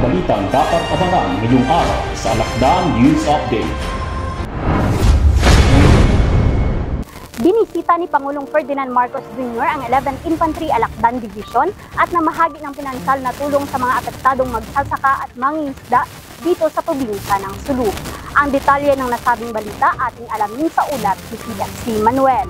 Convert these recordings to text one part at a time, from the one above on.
balitang dapat abangan ngayong araw sa Alakdan News Update. Binisita ni Pangulong Ferdinand Marcos Jr. ang 11th Infantry Alakdan Division at namahagi ng pinansal na tulong sa mga apektadong magsasaka at mangingisda dito sa probinsya ng Sulu. Ang detalye ng nasabing balita ating alamin sa ulat ni PFC Manuel.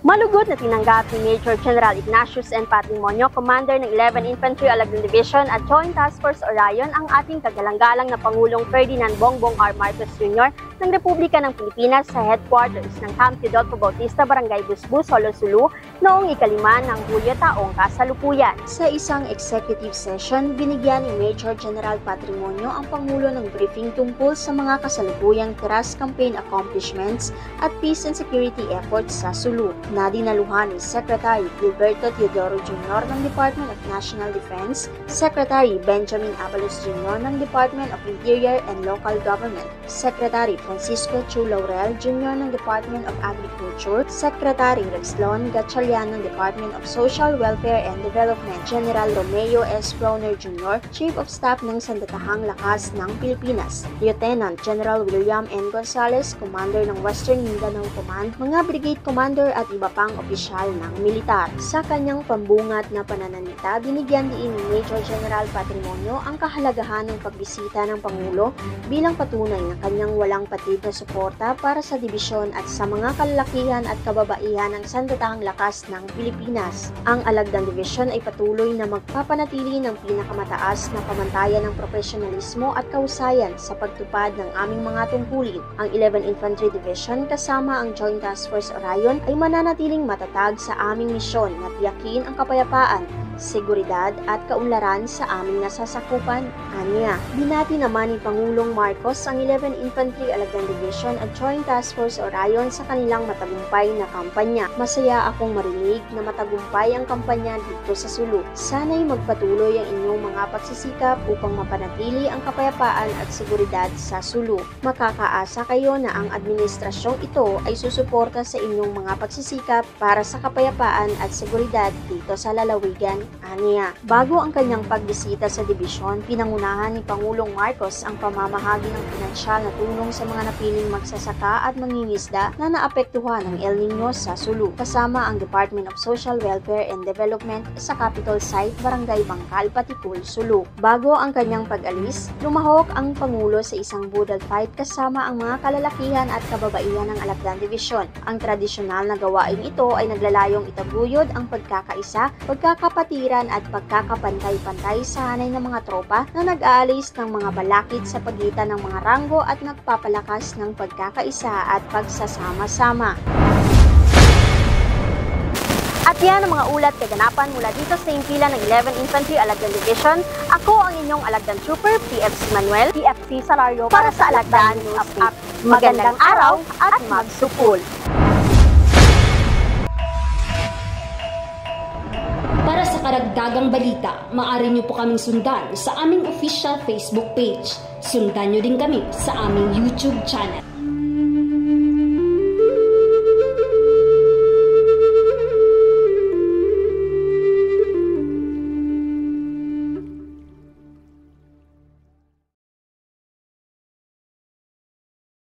Malugod na tinanggap ni Major General Ignatius N. Patrimonio, Commander ng 11th Infantry Alakdan Division at Joint Task Force Orion, ang ating kagalang-galang na Pangulong Ferdinand Bongbong R. Marcos Jr. ng Republika ng Pilipinas sa headquarters ng Camp Teodoro Bautista, Barangay Busbus, Holo, Sulu noong ika-5 ng Hulyo taong kasalukuyan. Sa isang executive session, binigyan ni Major General Patrimonio ang Pangulo ng briefing tungkol sa mga kasalukuyang TERAS campaign accomplishments at peace and security efforts sa Sulu, na dinaluhan ni Secretary Gilberto Teodoro Jr. ng Department of National Defense, Secretary Benjamin Abalos Jr. ng Department of Interior and Local Government, Secretary Francisco Chu Laurel Jr. ng Department of Agriculture, Secretary Rexlon Gatchalian ng Department of Social Welfare and Development, General Romeo S. Browner Jr., Chief of Staff ng Sandatahang Lakas ng Pilipinas, Lieutenant General William N. Gonzales, Commander ng Western Mindanao Command, mga Brigade Commander at iba pang opisyal ng militar. Sa kanyang pambungat na pananalita, binigyan din ni Major General Patrimonio ang kahalagahan ng pagbisita ng Pangulo bilang patunay ng kanyang walang patid na suporta para sa dibisyon at sa mga kalalakihan at kababaihan ng Sandatahang Lakas ng Pilipinas. Ang Alakdan Division ay patuloy na magpapanatili ng pinakamataas na pamantayan ng profesionalismo at kahusayan sa pagtupad ng aming mga tungkulin. Ang 11th Infantry Division kasama ang Joint Task Force Orion ay mananatiling matatag sa aming misyon na tiyakin ang kapayapaan, seguridad at kaunlaran sa aming nasasakupan. Anya, binati naman ni Pangulong Marcos ang 11th Infantry Alakdan Division at Joint Task Force Orion sa kanilang matagumpay na kampanya. Masaya akong marinig na matagumpay ang kampanya dito sa Sulu. Sana'y magpatuloy ang inyong mga pagsisikap upang mapanatili ang kapayapaan at seguridad sa Sulu. Makakaasa kayo na ang administrasyong ito ay susuporta sa inyong mga pagsisikap para sa kapayapaan at seguridad dito sa lalawigan. Aniya. Bago ang kanyang pagbisita sa dibisyon, pinangunahan ni Pangulong Marcos ang pamamahagi ng pinansyal na tulong sa mga napiling magsasaka at mangingisda na naapektuhan ng El Niño sa Sulu, kasama ang Department of Social Welfare and Development sa Capital Site, Barangay Bangkal, Patipul, Sulu. Bago ang kanyang pag-alis, lumahok ang Pangulo sa isang budal fight kasama ang mga kalalakihan at kababaihan ng Alakdan Division. Ang tradisyonal na gawain ito ay naglalayong itaguyod ang pagkakaisa, pagkakapatiran at pagkakapantay-pantay sa hanay ng mga tropa na nag-aalis ng mga balakid sa pagitan ng mga ranggo at nagpapalakas ng pagkakaisa at pagsasama-sama. At yan ang mga ulat kaganapan mula dito sa impila ng 11th Infantry Alakdan Division. Ako ang inyong Alakdan Trooper, PFC Manuel, PFC Salario para sa Alakdan News Update. Magandang araw at magsupul! Para sa karagdagang balita, maaari niyo po kaming sundan sa aming official Facebook page. Sundan niyo din kami sa aming YouTube channel.